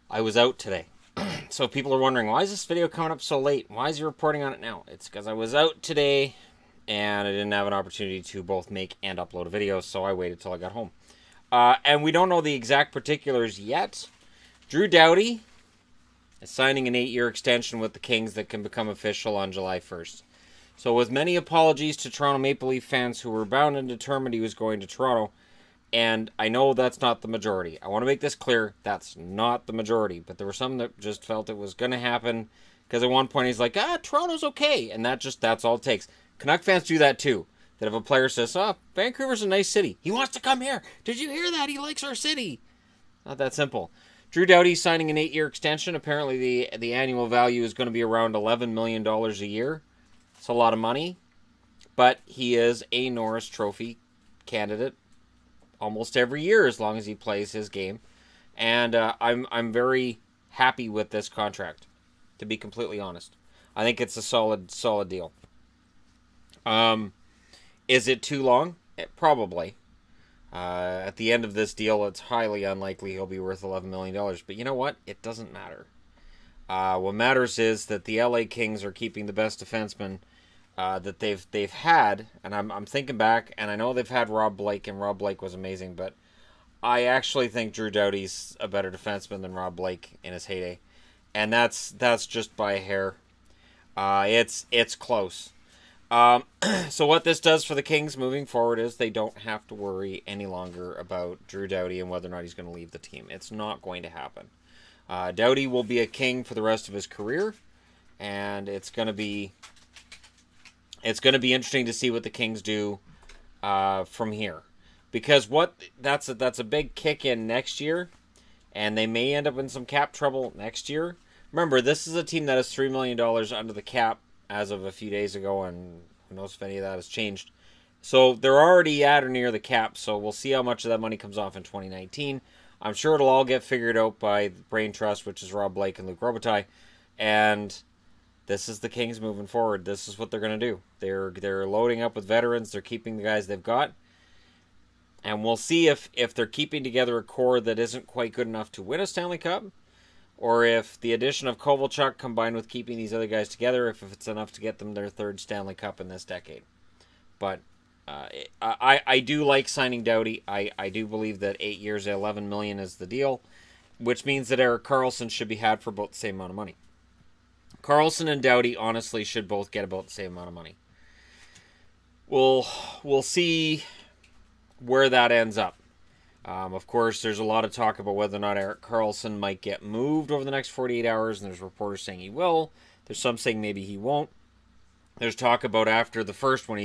I was out today. So people are wondering, why is this video coming up so late? Why is he reporting on it now? It's because I was out today and I didn't have an opportunity to both make and upload a video, so I waited till I got home. And we don't know the exact particulars yet. Drew Doughty is signing an 8-year extension with the Kings that can become official on July 1st. So with many apologies to Toronto Maple Leaf fans who were bound and determined he was going to Toronto, and I know that's not the majority. I want to make this clear, that's not the majority. But there were some that just felt it was going to happen. Because at one point he's like, Toronto's okay. And that's all it takes. Canuck fans do that too. That if a player says, Vancouver's a nice city. He wants to come here. Did you hear that? He likes our city. Not that simple. Drew Doughty signing an 8-year extension. Apparently the annual value is going to be around $11 million a year. It's a lot of money. But he is a Norris Trophy candidate almost every year as long as he plays his game. And I'm very happy with this contract, to be completely honest. I think it's a solid deal. Is it too long? Probably. At the end of this deal, it's highly unlikely he'll be worth $11 million. But you know what? It doesn't matter. What matters is that the LA Kings are keeping the best defenseman that they've had, and I'm thinking back, and I know they've had Rob Blake, and Rob Blake was amazing, but I actually think Drew Doughty's a better defenseman than Rob Blake in his heyday, and that's just by a hair. It's close. So what this does for the Kings moving forward is they don't have to worry any longer about Drew Doughty and whether or not he's going to leave the team. It's not going to happen. Doughty will be a King for the rest of his career, and it's going to be interesting to see what the Kings do from here, because that's a big kick in next year, and they may end up in some cap trouble next year. Remember, this is a team that is $3 million under the cap as of a few days ago, and who knows if any of that has changed. So they're already at or near the cap, so we'll see how much of that money comes off in 2019. I'm sure it'll all get figured out by the Brain Trust, which is Rob Blake and Luc Robitaille, and this is the Kings moving forward. This is what they're going to do. They're loading up with veterans. They're keeping the guys they've got. And we'll see if they're keeping together a core that isn't quite good enough to win a Stanley Cup, or if the addition of Kovalchuk combined with keeping these other guys together, if it's enough to get them their third Stanley Cup in this decade. But I do like signing Doughty. I do believe that 8 years at $11 million is the deal, which means that Erik Karlsson should be had for about the same amount of money. Karlsson and Doughty honestly should both get about the same amount of money. We'll see where that ends up. Of course, there's a lot of talk about whether or not Erik Karlsson might get moved over the next 48 hours, and there's reporters saying he will. There's some saying maybe he won't. There's talk about after the first one,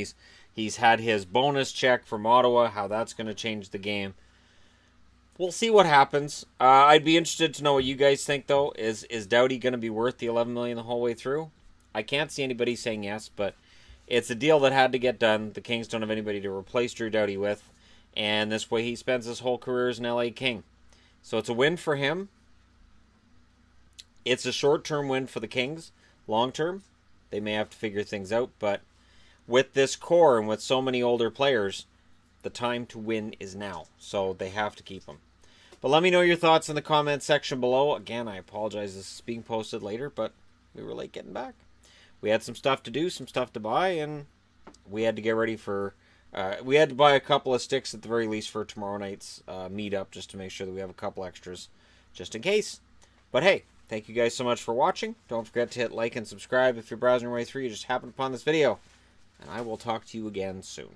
he's had his bonus check from Ottawa, how that's going to change the game. We'll see what happens. I'd be interested to know what you guys think, though. Is Doughty going to be worth the $11 million the whole way through? I can't see anybody saying yes, but it's a deal that had to get done. The Kings don't have anybody to replace Drew Doughty with, and this way he spends his whole career as an LA King. So it's a win for him. It's a short-term win for the Kings. Long-term, they may have to figure things out, but with this core and with so many older players, the time to win is now, so they have to keep them. But let me know your thoughts in the comments section below. Again, I apologize this is being posted later, but we were late getting back. We had some stuff to do, some stuff to buy, and we had to get ready for... we had to buy a couple of sticks at the very least for tomorrow night's meetup, just to make sure that we have a couple extras, just in case. But hey, thank you guys so much for watching. Don't forget to hit like and subscribe if you're browsing your way through. You just happened upon this video. And I will talk to you again soon.